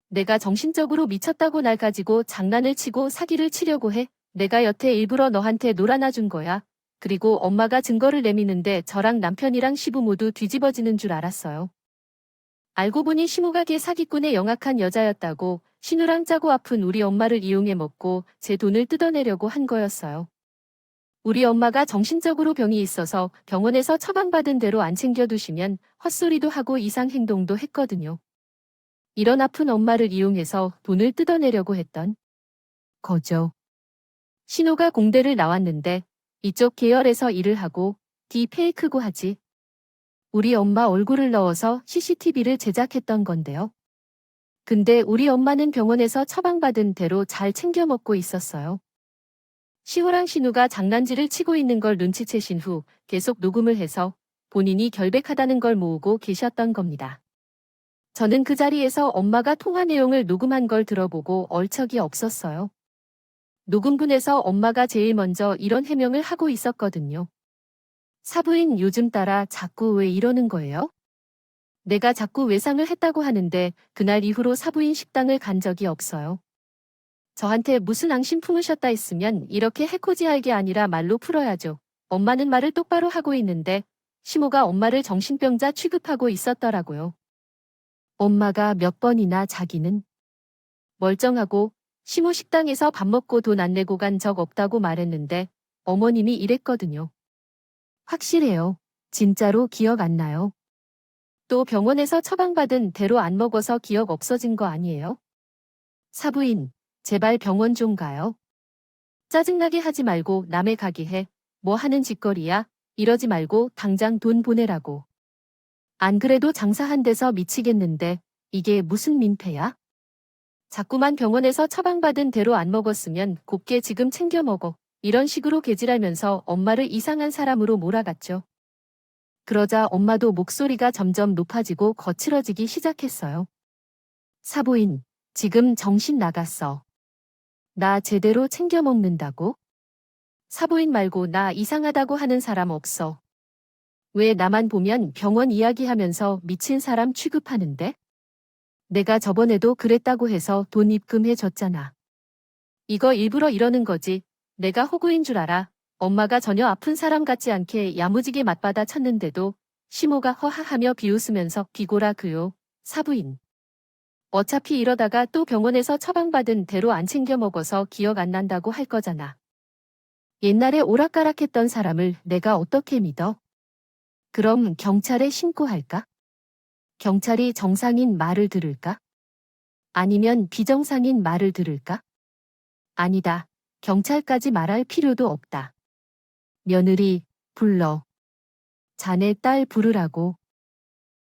[SPEAKER 1] 내가 정신적으로 미쳤다고 날 가지고 장난을 치고 사기를 치려고 해. 내가 여태 일부러 너한테 놀아나 준 거야. 그리고 엄마가 증거를 내미는데 저랑 남편이랑 시부 모두 뒤집어지는 줄 알았어요. 알고 보니 시모가 걔 사기꾼의 영악한 여자였다고 신우랑 짜고 아픈 우리 엄마를 이용해 먹고 제 돈을 뜯어내려고 한 거였어요. 우리 엄마가 정신적으로 병이 있어서 병원에서 처방받은 대로 안 챙겨두시면 헛소리도 하고 이상 행동도 했거든요. 이런 아픈 엄마를 이용해서 돈을 뜯어내려고 했던 거죠. 신호가 공대를 나왔는데 이쪽 계열에서 일을 하고 딥페이크고 하지. 우리 엄마 얼굴을 넣어서 CCTV를 제작했던 건데요. 근데 우리 엄마는 병원에서 처방받은 대로 잘 챙겨 먹고 있었어요. 시호랑 신우가 장난질을 치고 있는 걸 눈치채신 후 계속 녹음을 해서 본인이 결백하다는 걸 모으고 계셨던 겁니다. 저는 그 자리에서 엄마가 통화 내용을 녹음한 걸 들어보고 얼척이 없었어요. 녹음분에서 엄마가 제일 먼저 이런 해명을 하고 있었거든요. 사부인 요즘 따라 자꾸 왜 이러는 거예요? 내가 자꾸 외상을 했다고 하는데 그날 이후로 사부인 식당을 간 적이 없어요. 저한테 무슨 앙심 품으셨다 했으면 이렇게 해코지할 게 아니라 말로 풀어야죠. 엄마는 말을 똑바로 하고 있는데 시모가 엄마를 정신병자 취급하고 있었더라고요. 엄마가 몇 번이나 자기는 멀쩡하고 시모 식당에서 밥 먹고 돈 안 내고 간 적 없다고 말했는데 어머님이 이랬거든요. 확실해요. 진짜로 기억 안 나요. 또 병원에서 처방받은 대로 안 먹어서 기억 없어진 거 아니에요? 사부인, 제발 병원 좀 가요. 짜증나게 하지 말고 남의 가게 해. 뭐 하는 짓거리야? 이러지 말고 당장 돈 보내라고. 안 그래도 장사 한 데서 미치겠는데 이게 무슨 민폐야? 자꾸만 병원에서 처방받은 대로 안 먹었으면 곱게 지금 챙겨 먹어. 이런 식으로 개질하면서 엄마를 이상한 사람으로 몰아갔죠. 그러자 엄마도 목소리가 점점 높아지고 거칠어지기 시작했어요. 사부인, 지금 정신 나갔어. 나 제대로 챙겨 먹는다고? 사부인 말고 나 이상하다고 하는 사람 없어. 왜 나만 보면 병원 이야기하면서 미친 사람 취급하는데? 내가 저번에도 그랬다고 해서 돈 입금해 줬잖아. 이거 일부러 이러는 거지. 내가 호구인 줄 알아. 엄마가 전혀 아픈 사람 같지 않게 야무지게 맞받아 쳤는데도 시모가 허하하며 비웃으면서 비고라 그요. 사부인. 어차피 이러다가 또 병원에서 처방받은 대로 안 챙겨 먹어서 기억 안 난다고 할 거잖아. 옛날에 오락가락했던 사람을 내가 어떻게 믿어? 그럼 경찰에 신고할까? 경찰이 정상인 말을 들을까? 아니면 비정상인 말을 들을까? 아니다. 경찰까지 말할 필요도 없다. 며느리, 불러. 자네 딸 부르라고.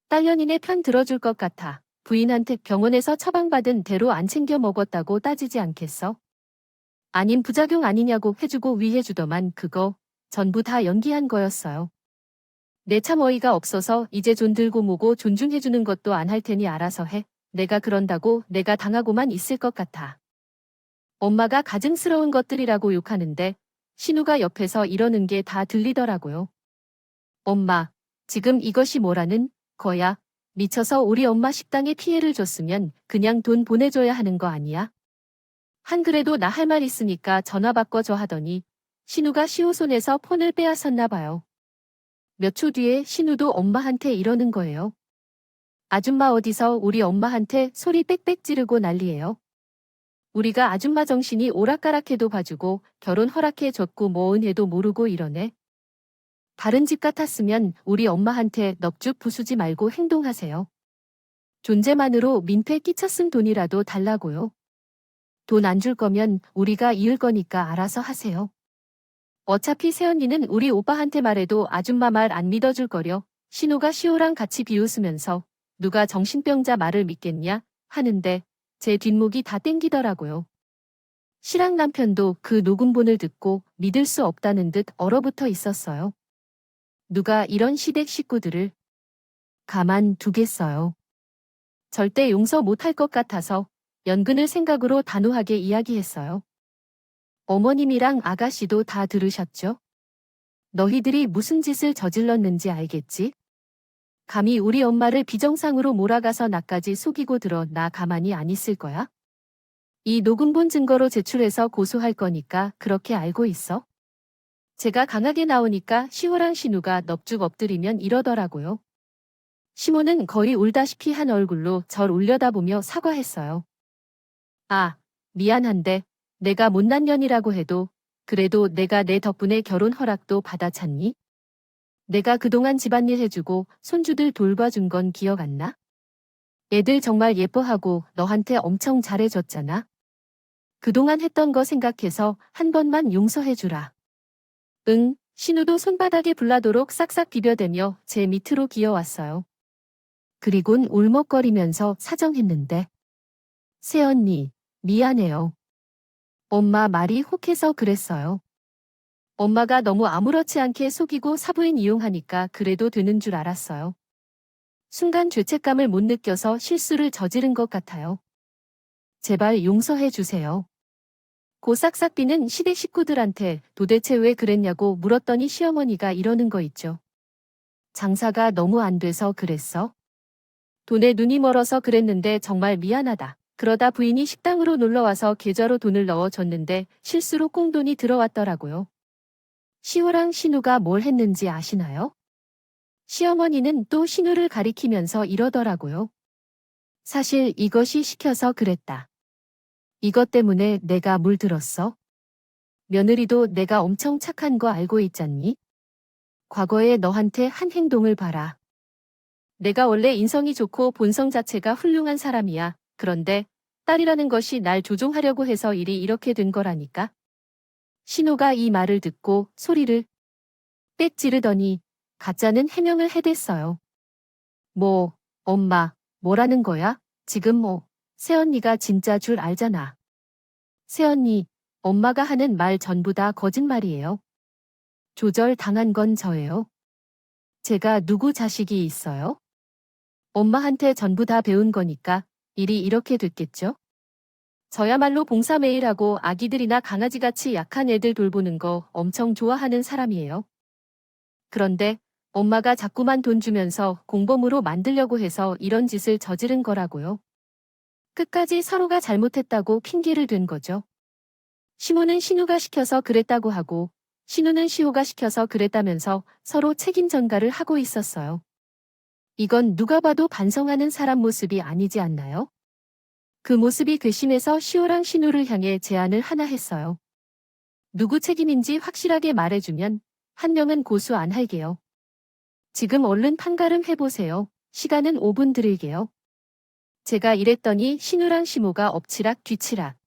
[SPEAKER 1] 딸년이네 편 들어줄 것 같아. 부인한테 병원에서 처방받은 대로 안 챙겨 먹었다고 따지지 않겠어? 아님 부작용 아니냐고 해주고 위해주더만 그거 전부 다 연기한 거였어요. 내 참 어이가 없어서 이제 존 들고 모고 존중해주는 것도 안 할 테니 알아서 해. 내가 그런다고 내가 당하고만 있을 것 같아. 엄마가 가증스러운 것들이라고 욕하는데 신우가 옆에서 이러는 게 다 들리더라고요. 엄마, 지금 이것이 뭐라는 거야? 미쳐서 우리 엄마 식당에 피해를 줬으면 그냥 돈 보내줘야 하는 거 아니야? 한 그래도 나 할 말 있으니까 전화 바꿔줘 하더니 신우가 시호 손에서 폰을 빼앗았나 봐요. 몇 초 뒤에 신우도 엄마한테 이러는 거예요. 아줌마 어디서 우리 엄마한테 소리 빽빽 지르고 난리예요. 우리가 아줌마 정신이 오락가락해도 봐주고 결혼 허락해줬고 뭐 은혜도 모르고 이러네. 다른 집 같았으면 우리 엄마한테 넙죽 부수지 말고 행동하세요. 존재만으로 민폐 끼쳤은 돈이라도 달라고요. 돈 안 줄 거면 우리가 이을 거니까 알아서 하세요. 어차피 새언니는 우리 오빠한테 말해도 아줌마 말 안 믿어줄 거려. 신우가 시호랑 같이 비웃으면서 누가 정신병자 말을 믿겠냐 하는데 제 뒷목이 다 땡기더라고요. 실랑 남편도 그 녹음본을 듣고 믿을 수 없다는 듯 얼어붙어 있었어요. 누가 이런 시댁 식구들을 가만 두겠어요. 절대 용서 못할 것 같아서 연근을 생각으로 단호하게 이야기했어요. 어머님이랑 아가씨도 다 들으셨죠? 너희들이 무슨 짓을 저질렀는지 알겠지? 감히 우리 엄마를 비정상으로 몰아가서 나까지 속이고 들어 나 가만히 안 있을 거야? 이 녹음본 증거로 제출해서 고소할 거니까 그렇게 알고 있어? 제가 강하게 나오니까 시호랑 신우가 넙죽 엎드리면 이러더라고요. 시모는 거의 울다시피 한 얼굴로 절 올려다보며 사과했어요. 아, 미안한데 내가 못난 년이라고 해도 그래도 내가 내 덕분에 결혼 허락도 받아찼니? 내가 그동안 집안일 해주고 손주들 돌봐준 건 기억 안 나? 애들 정말 예뻐하고 너한테 엄청 잘해줬잖아. 그동안 했던 거 생각해서 한 번만 용서해주라. 응, 신우도 손바닥에 불나도록 싹싹 비벼대며 제 밑으로 기어왔어요. 그리곤 울먹거리면서 사정했는데. 새언니, 미안해요. 엄마 말이 혹해서 그랬어요. 엄마가 너무 아무렇지 않게 속이고 사부인 이용하니까 그래도 되는 줄 알았어요. 순간 죄책감을 못 느껴서 실수를 저지른 것 같아요. 제발 용서해 주세요. 고 싹싹 비는 시댁 식구들한테 도대체 왜 그랬냐고 물었더니 시어머니가 이러는 거 있죠. 장사가 너무 안 돼서 그랬어? 돈에 눈이 멀어서 그랬는데 정말 미안하다. 그러다 부인이 식당으로 놀러와서 계좌로 돈을 넣어줬는데 실수로 꽁돈이 들어왔더라고요. 시호랑 신우가 뭘 했는지 아시나요? 시어머니는 또 신우를 가리키면서 이러더라고요. 사실 이것이 시켜서 그랬다. 이것 때문에 내가 물들었어? 며느리도 내가 엄청 착한 거 알고 있잖니? 과거에 너한테 한 행동을 봐라. 내가 원래 인성이 좋고 본성 자체가 훌륭한 사람이야. 그런데 딸이라는 것이 날 조종하려고 해서 일이 이렇게 된 거라니까. 신우가 이 말을 듣고 소리를 빽 지르더니 가짜는 해명을 해댔어요. 뭐, 엄마, 뭐라는 거야? 지금 뭐, 새언니가 진짜 줄 알잖아. 새언니, 엄마가 하는 말 전부 다 거짓말이에요. 조절 당한 건 저예요. 제가 누구 자식이 있어요? 엄마한테 전부 다 배운 거니까 일이 이렇게 됐겠죠? 저야말로 봉사 매일 하고 아기들이나 강아지같이 약한 애들 돌보는 거 엄청 좋아하는 사람이에요. 그런데 엄마가 자꾸만 돈 주면서 공범으로 만들려고 해서 이런 짓을 저지른 거라고요. 끝까지 서로가 잘못했다고 핑계를 댄 거죠. 시모는 신우가 시켜서 그랬다고 하고 신우는 시호가 시켜서 그랬다면서 서로 책임 전가를 하고 있었어요. 이건 누가 봐도 반성하는 사람 모습이 아니지 않나요? 그 모습이 괘씸해서 시호랑 신우를 향해 제안을 하나 했어요. 누구 책임인지 확실하게 말해주면 한 명은 고소 안 할게요. 지금 얼른 판가름 해보세요. 시간은 5분 드릴게요. 제가 이랬더니 신우랑 시모가 엎치락 뒤치락.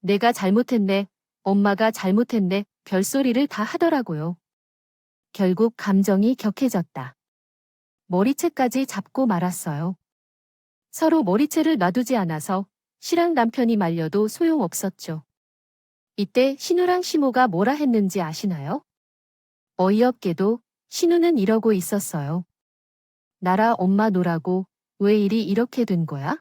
[SPEAKER 1] 내가 잘못했네. 엄마가 잘못했네. 별소리를 다 하더라고요. 결국 감정이 격해졌다. 머리채까지 잡고 말았어요. 서로 머리채를 놔두지 않아서 시랑 남편이 말려도 소용없었죠. 이때 신우랑 시모가 뭐라 했는지 아시나요? 어이없게도 신우는 이러고 있었어요. 나라 엄마 노라고 왜 일이 이렇게 된 거야?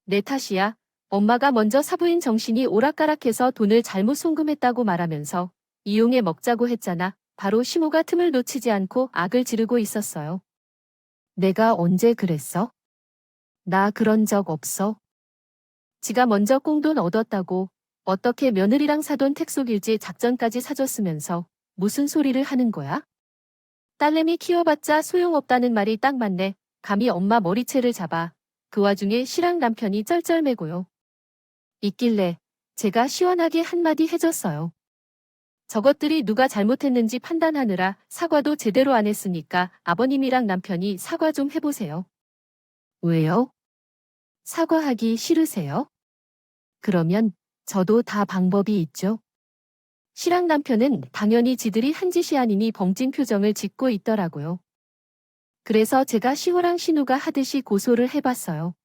[SPEAKER 1] 내 탓이야. 엄마가 먼저 사부인 정신이 오락가락해서 돈을 잘못 송금했다고 말하면서 이용해 먹자고 했잖아. 바로 시모가 틈을 놓치지 않고 악을 지르고 있었어요. 내가 언제 그랬어? 나 그런 적 없어. 지가 먼저 꽁돈 얻었다고 어떻게 며느리랑 사돈 택속일지 작전까지 사줬으면서 무슨 소리를 하는 거야? 딸내미 키워봤자 소용없다는 말이 딱 맞네. 감히 엄마 머리채를 잡아. 그 와중에 시랑 남편이 쩔쩔매고요. 있길래 제가 시원하게 한마디 해줬어요. 저것들이 누가 잘못했는지 판단하느라 사과도 제대로 안 했으니까 아버님이랑 남편이 사과 좀 해보세요. 왜요? 사과하기 싫으세요? 그러면 저도 다 방법이 있죠. 시랑 남편은 당연히 지들이 한 짓이 아니니 벙찐 표정을 짓고 있더라고요. 그래서 제가 시호랑 신우가 하듯이 고소를 해봤어요.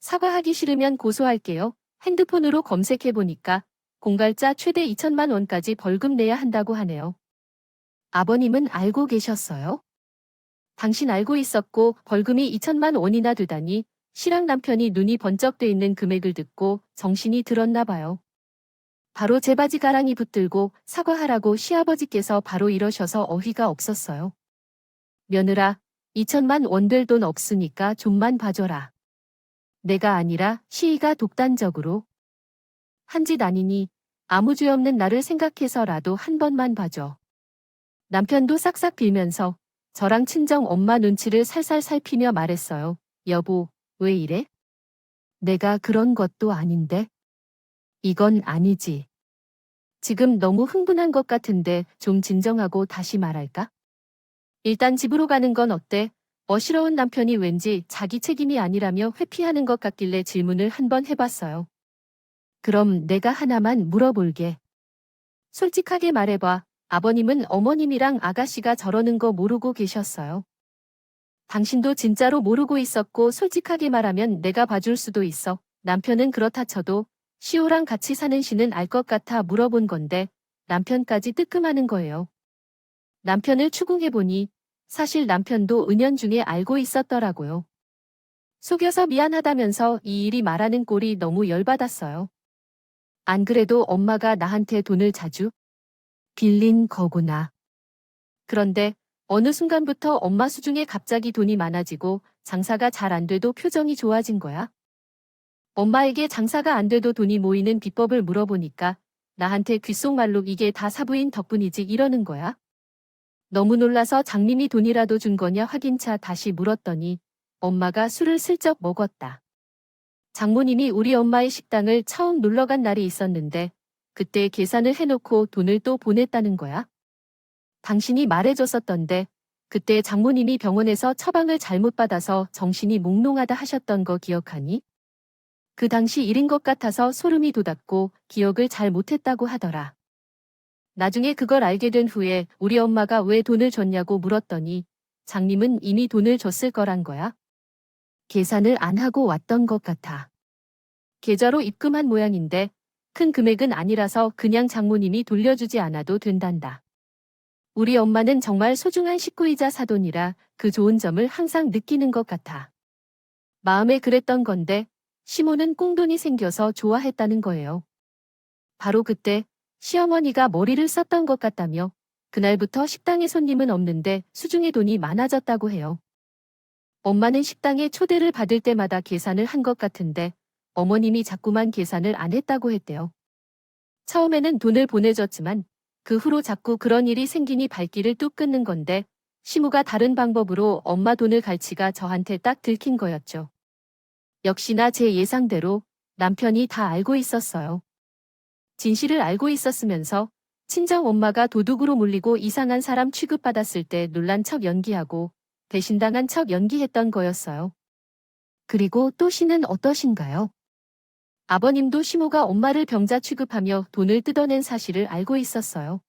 [SPEAKER 1] 사과하기 싫으면 고소할게요. 핸드폰으로 검색해보니까 공갈자 최대 2천만 원까지 벌금 내야 한다고 하네요. 아버님은 알고 계셨어요? 당신 알고 있었고 벌금이 2천만 원이나 되다니 시랑 남편이 눈이 번쩍 돼 있는 금액을 듣고 정신이 들었나 봐요. 바로 제 바지 가랑이 붙들고 사과하라고 시아버지께서 바로 이러셔서 어이가 없었어요. 며느라, 2천만 원 될 돈 없으니까 좀만 봐줘라. 내가 아니라 시이가 독단적으로 한 짓 아니니 아무 죄 없는 나를 생각해서라도 한 번만 봐줘. 남편도 싹싹 빌면서 저랑 친정 엄마 눈치를 살살 살피며 말했어요. 여보, 왜 이래? 내가 그런 것도 아닌데. 이건 아니지. 지금 너무 흥분한 것 같은데 좀 진정하고 다시 말할까? 일단 집으로 가는 건 어때? 어시러운 남편이 왠지 자기 책임이 아니라며 회피하는 것 같길래 질문을 한번 해봤어요. 그럼 내가 하나만 물어볼게. 솔직하게 말해봐. 아버님은 어머님이랑 아가씨가 저러는 거 모르고 계셨어요. 당신도 진짜로 모르고 있었고 솔직하게 말하면 내가 봐줄 수도 있어. 남편은 그렇다 쳐도 시호랑 같이 사는 씨는 알 것 같아 물어본 건데 남편까지 뜨끔하는 거예요. 남편을 추궁해보니 사실 남편도 은연중에 알고 있었더라고요. 속여서 미안하다면서 이 일이 말하는 꼴이 너무 열받았어요. 안 그래도 엄마가 나한테 돈을 자주 빌린 거구나. 그런데 어느 순간부터 엄마 수중에 갑자기 돈이 많아지고 장사가 잘 안 돼도 표정이 좋아진 거야. 엄마에게 장사가 안 돼도 돈이 모이는 비법을 물어보니까 나한테 귓속말로 이게 다 사부인 덕분이지 이러는 거야. 너무 놀라서 장님이 돈이라도 준 거냐 확인차 다시 물었더니 엄마가 술을 슬쩍 먹었다. 장모님이 우리 엄마의 식당을 처음 놀러간 날이 있었는데 그때 계산을 해놓고 돈을 또 보냈다는 거야. 당신이 말해줬었던데 그때 장모님이 병원에서 처방을 잘못 받아서 정신이 몽롱하다 하셨던 거 기억하니? 그 당시 일인 것 같아서 소름이 돋았고 기억을 잘 못했다고 하더라. 나중에 그걸 알게 된 후에 우리 엄마가 왜 돈을 줬냐고 물었더니 장님은 이미 돈을 줬을 거란 거야. 계산을 안 하고 왔던 것 같아. 계좌로 입금한 모양인데 큰 금액은 아니라서 그냥 장모님이 돌려주지 않아도 된단다. 우리 엄마는 정말 소중한 식구이자 사돈이라 그 좋은 점을 항상 느끼는 것 같아. 마음에 그랬던 건데 시모는 꽁돈이 생겨서 좋아했다는 거예요. 바로 그때 시어머니가 머리를 썼던 것 같다며 그날부터 식당에 손님은 없는데 수중에 돈이 많아졌다고 해요. 엄마는 식당에 초대를 받을 때마다 계산을 한 것 같은데 어머님이 자꾸만 계산을 안 했다고 했대요. 처음에는 돈을 보내줬지만 그 후로 자꾸 그런 일이 생기니 발길을 뚝 끊는 건데 시무가 다른 방법으로 엄마 돈을 갈치가 저한테 딱 들킨 거였죠. 역시나 제 예상대로 남편이 다 알고 있었어요. 진실을 알고 있었으면서 친정 엄마가 도둑으로 물리고 이상한 사람 취급받았을 때 놀란 척 연기하고 배신당한 척 연기했던 거였어요. 그리고 또 씨는 어떠신가요? 아버님도 시모가 엄마를 병자 취급하며 돈을 뜯어낸 사실을 알고 있었어요.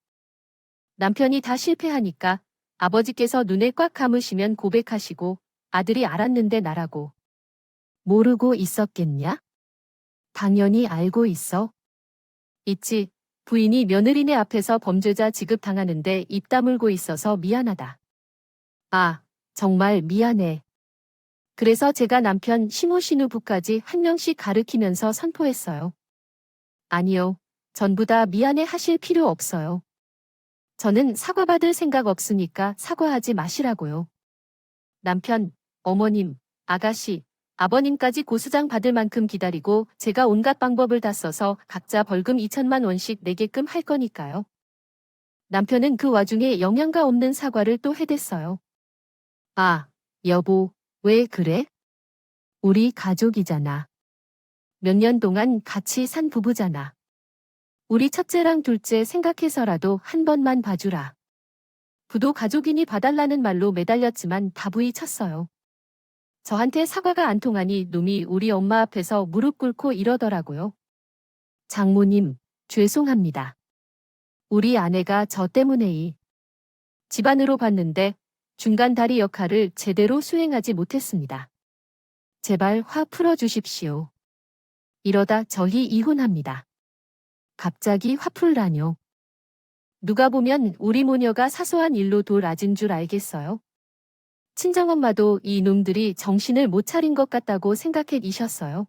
[SPEAKER 1] 남편이 다 실패하니까 아버지께서 눈에 꽉 감으시면 고백하시고 아들이 알았는데 나라고. 모르고 있었겠냐? 당연히 알고 있어. 있지. 부인이 며느리네 앞에서 범죄자 취급당하는데 입 다물고 있어서 미안하다. 아, 정말 미안해. 그래서 제가 남편 시모 신우부까지 한 명씩 가르키면서 선포했어요. 아니요. 전부 다 미안해 하실 필요 없어요. 저는 사과받을 생각 없으니까 사과하지 마시라고요. 남편, 어머님, 아가씨, 아버님까지 고수장 받을 만큼 기다리고 제가 온갖 방법을 다 써서 각자 벌금 2천만 원씩 내게끔 할 거니까요. 남편은 그 와중에 영양가 없는 사과를 또 해댔어요. 아, 여보, 왜 그래? 우리 가족이잖아. 몇 년 동안 같이 산 부부잖아. 우리 첫째랑 둘째 생각해서라도 한 번만 봐주라. 부도 가족이니 봐달라는 말로 매달렸지만 다부이 쳤어요. 저한테 사과가 안 통하니 놈이 우리 엄마 앞에서 무릎 꿇고 이러더라고요. 장모님, 죄송합니다. 우리 아내가 저 때문에 집안으로 봤는데 중간 다리 역할을 제대로 수행하지 못했습니다. 제발 화 풀어주십시오. 이러다 저희 이혼합니다. 갑자기 화 풀라뇨. 누가 보면 우리 모녀가 사소한 일로 돌 맞은 줄 알겠어요? 친정엄마도 이 놈들이 정신을 못 차린 것 같다고 생각해 이셨어요.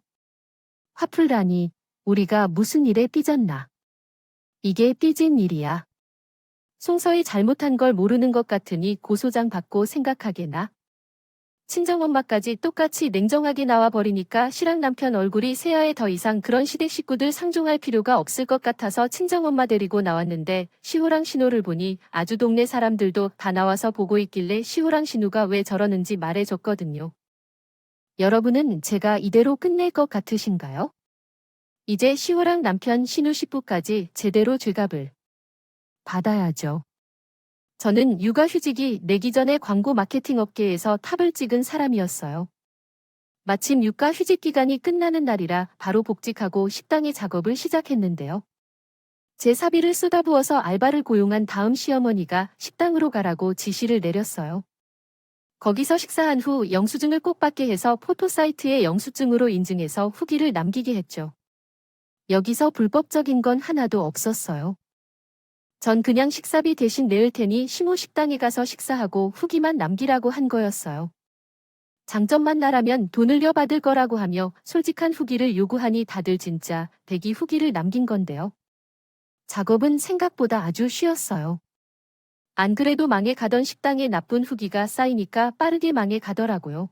[SPEAKER 1] 화 풀라니 우리가 무슨 일에 삐졌나. 이게 삐진 일이야. 송서희 잘못한 걸 모르는 것 같으니 고소장 받고 생각하게나. 친정엄마까지 똑같이 냉정하게 나와버리니까 실랑 남편 얼굴이 새하에 더 이상 그런 시댁 식구들 상종할 필요가 없을 것 같아서 친정엄마 데리고 나왔는데 시호랑 신호를 보니 아주 동네 사람들도 다 나와서 보고 있길래 시호랑 신우가 왜 저러는지 말해줬거든요. 여러분은 제가 이대로 끝낼 것 같으신가요? 이제 시호랑 남편 신우 식구까지 제대로 죄값을 받아야죠. 저는 육아휴직이 내기 전에 광고 마케팅 업계에서 탑을 찍은 사람이었어요. 마침 육아휴직 기간이 끝나는 날이라 바로 복직하고 식당의 작업을 시작했는데요. 제 사비를 쏟아부어서 알바를 고용한 다음 시어머니가 식당으로 가라고 지시를 내렸어요. 거기서 식사한 후 영수증을 꼭 받게 해서 포토사이트에 영수증으로 인증해서 후기를 남기게 했죠. 여기서 불법적인 건 하나도 없었어요. 전 그냥 식사비 대신 내을 테니 시모 식당에 가서 식사하고 후기만 남기라고 한 거였어요. 장점만 나라면 돈을 려받을 거라고 하며 솔직한 후기를 요구하니 다들 진짜 대기 후기를 남긴 건데요. 작업은 생각보다 아주 쉬웠어요. 안 그래도 망해 가던 식당에 나쁜 후기가 쌓이니까 빠르게 망해 가더라고요.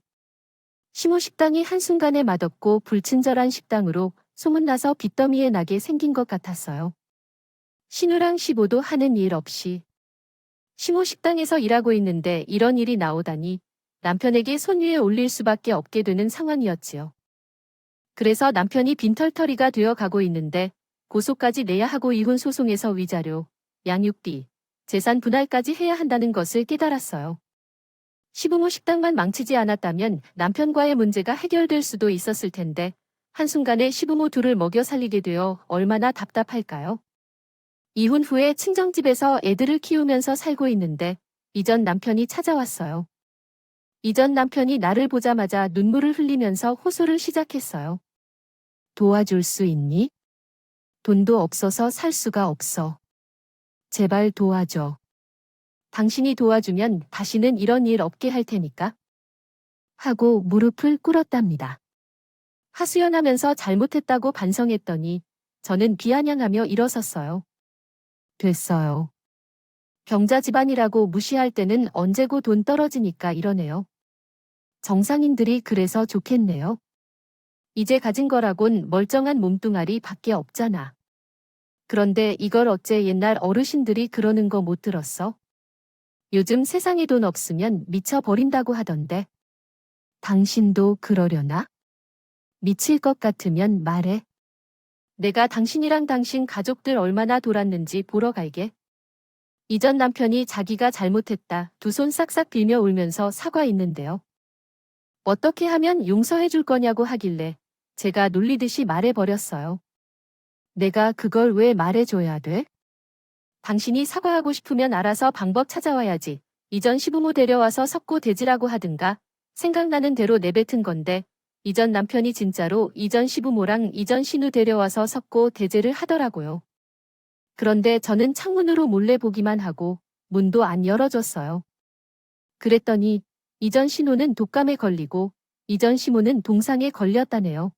[SPEAKER 1] 시모 식당이 한순간에 맛없고 불친절한 식당으로 소문나서 빚더미에 나게 생긴 것 같았어요. 신우랑 시보도 하는 일 없이 시모 식당에서 일하고 있는데 이런 일이 나오다니 남편에게 손 위에 올릴 수밖에 없게 되는 상황이었지요. 그래서 남편이 빈털터리가 되어 가고 있는데 고소까지 내야 하고 이혼 소송에서 위자료, 양육비, 재산 분할까지 해야 한다는 것을 깨달았어요. 시부모 식당만 망치지 않았다면 남편과의 문제가 해결될 수도 있었을 텐데 한순간에 시부모 둘을 먹여 살리게 되어 얼마나 답답할까요? 이혼 후에 친정집에서 애들을 키우면서 살고 있는데 이전 남편이 찾아왔어요. 이전 남편이 나를 보자마자 눈물을 흘리면서 호소를 시작했어요. 도와줄 수 있니? 돈도 없어서 살 수가 없어. 제발 도와줘. 당신이 도와주면 다시는 이런 일 없게 할 테니까. 하고 무릎을 꿇었답니다. 하소연하면서 잘못했다고 반성했더니 저는 비아냥하며 일어섰어요. 됐어요. 병자 집안이라고 무시할 때는 언제고 돈 떨어지니까 이러네요. 정상인들이 그래서 좋겠네요. 이제 가진 거라곤 멀쩡한 몸뚱아리 밖에 없잖아. 그런데 이걸 어째 옛날 어르신들이 그러는 거 못 들었어? 요즘 세상에 돈 없으면 미쳐버린다고 하던데. 당신도 그러려나? 미칠 것 같으면 말해. 내가 당신이랑 당신 가족들 얼마나 돌았는지 보러 갈게. 이전 남편이 자기가 잘못했다 두 손 싹싹 빌며 울면서 사과했는데요. 어떻게 하면 용서해 줄 거냐고 하길래 제가 놀리듯이 말해버렸어요. 내가 그걸 왜 말해줘야 돼? 당신이 사과하고 싶으면 알아서 방법 찾아와야지. 이전 시부모 데려와서 섞고 대지라고 하든가 생각나는 대로 내뱉은 건데 이전 남편이 진짜로 이전 시부모랑 이전 신우 데려와서 섞고 대제를 하더라고요. 그런데 저는 창문으로 몰래 보기만 하고 문도 안 열어줬어요. 그랬더니 이전 신우는 독감에 걸리고 이전 시모는 동상에 걸렸다네요.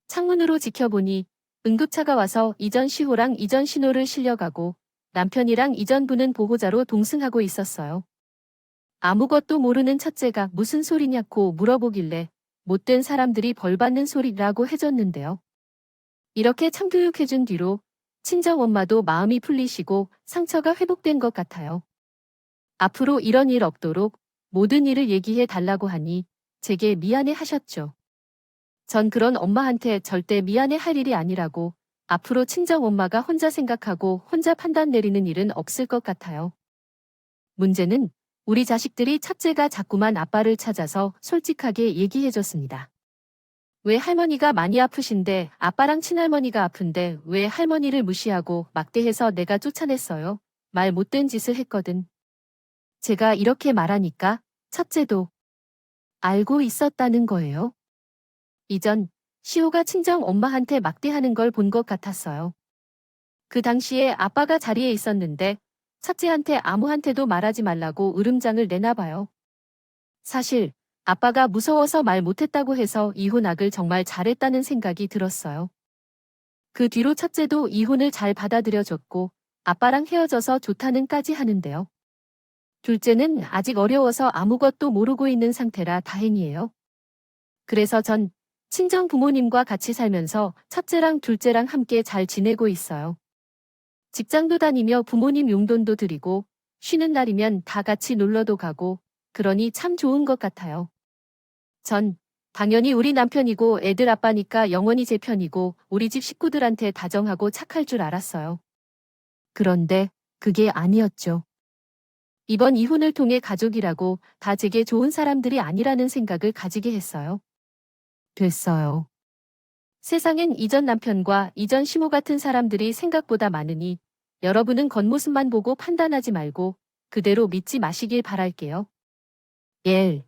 [SPEAKER 1] 창문으로 지켜보니 응급차가 와서 이전 시호랑 이전 신호를 실려가고 남편이랑 이전 부는 보호자로 동승하고 있었어요. 아무것도 모르는 첫째가 무슨 소리냐고 물어보길래 못된 사람들이 벌받는 소리라고 해줬는데요. 이렇게 참교육해준 뒤로 친정엄마도 마음이 풀리시고 상처가 회복된 것 같아요. 앞으로 이런 일 없도록 모든 일을 얘기해 달라고 하니 제게 미안해 하셨죠. 전 그런 엄마한테 절대 미안해 할 일이 아니라고 앞으로 친정엄마가 혼자 생각하고 혼자 판단 내리는 일은 없을 것 같아요. 문제는 우리 자식들이 첫째가 자꾸만 아빠를 찾아서 솔직하게 얘기해줬습니다. 왜 할머니가 많이 아프신데 아빠랑 친할머니가 아픈데 왜 할머니를 무시하고 막대해서 내가 쫓아냈어요. 말 못된 짓을 했거든. 제가 이렇게 말하니까 첫째도 알고 있었다는 거예요. 이전 시호가 친정 엄마한테 막대하는 걸 본 것 같았어요. 그 당시에 아빠가 자리에 있었는데 첫째한테 아무한테도 말하지 말라고 으름장을 내나 봐요. 사실 아빠가 무서워서 말 못했다고 해서 이혼악을 정말 잘했다는 생각이 들었어요. 그 뒤로 첫째도 이혼을 잘 받아들여줬고 아빠랑 헤어져서 좋다는까지 하는데요. 둘째는 아직 어려워서 아무것도 모르고 있는 상태라 다행이에요. 그래서 전 친정 부모님과 같이 살면서 첫째랑 둘째랑 함께 잘 지내고 있어요. 직장도 다니며 부모님 용돈도 드리고 쉬는 날이면 다 같이 놀러도 가고 그러니 참 좋은 것 같아요. 전 당연히 우리 남편이고 애들 아빠니까 영원히 제 편이고 우리 집 식구들한테 다정하고 착할 줄 알았어요. 그런데 그게 아니었죠. 이번 이혼을 통해 가족이라고 다 제게 좋은 사람들이 아니라는 생각을 가지게 했어요. 됐어요. 세상엔 이전 남편과 이전 시모 같은 사람들이 생각보다 많으니 여러분은 겉모습만 보고 판단하지 말고 그대로 믿지 마시길 바랄게요. 예.